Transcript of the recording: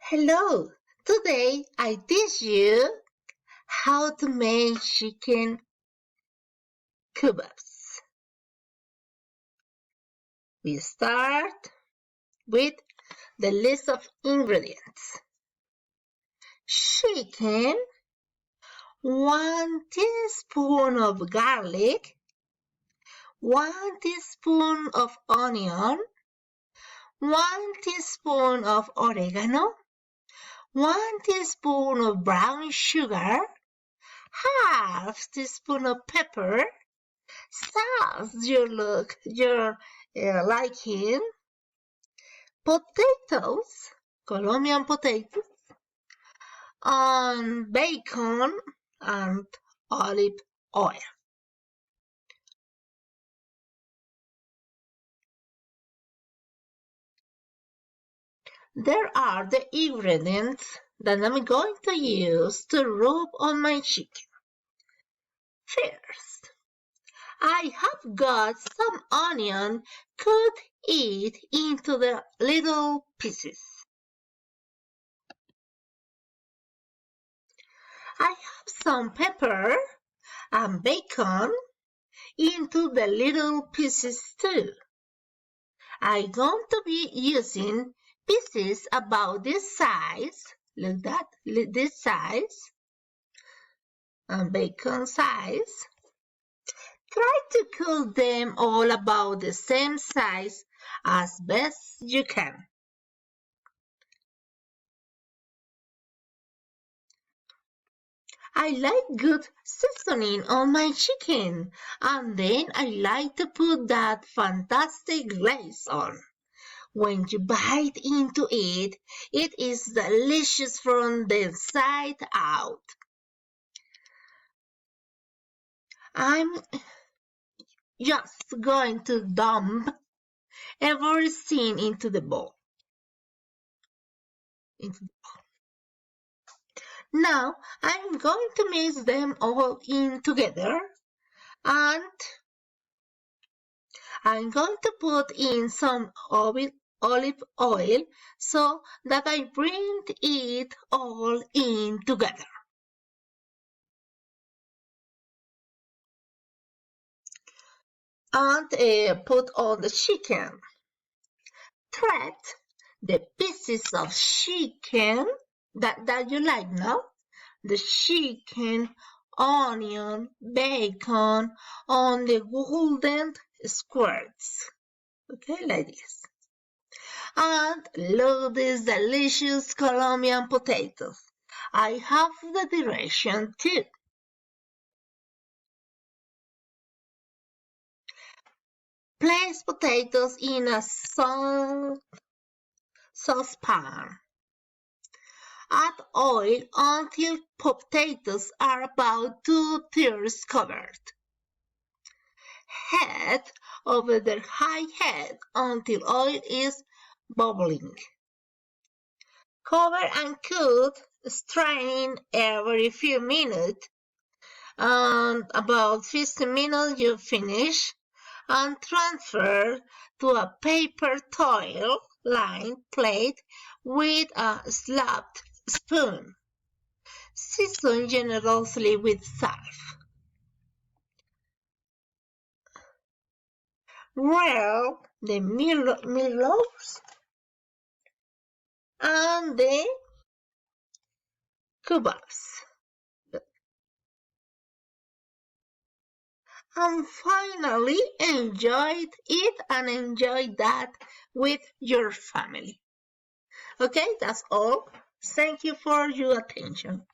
Hello, today I teach you how to make chicken kabobs. We start with the list of ingredients. Chicken, 1 teaspoon of garlic, 1 teaspoon of onion, 1 teaspoon of oregano, 1 teaspoon of brown sugar, half teaspoon of pepper, salt your liking, potatoes, Colombian potatoes, and bacon and olive oil. There are the ingredients that I'm going to use to rub on my chicken. First, I have got some onion cut it into the little pieces. I have some pepper and bacon into the little pieces too. I'm going to be using pieces about this size, look that, this size, and bacon size. Try to cut them all about the same size as best you can. I like good seasoning on my chicken, and then I like to put that fantastic glaze on. When you bite into it, it is delicious from the inside out. I'm just going to dump everything into the bowl. Now I'm going to mix them all in together, and I'm going to put in some olive oil so that I bring it all in together. And put on the chicken. Thread the pieces of chicken that you like now. The chicken, onion, bacon on the golden squares. Okay, like this. And look these delicious Colombian potatoes. I have the direction too. Place potatoes in a saucepan. Add oil until potatoes are about 2/3 covered. Heat over the high heat until oil is bubbling. Cover and cook, stirring every few minutes, and about 15 minutes you finish, and transfer to a paper towel lined plate with a slapped spoon. Season generously with salt. Roll the meatloaf and the kabobs. And finally, enjoy it and enjoy that with your family. Okay, that's all. Thank you for your attention.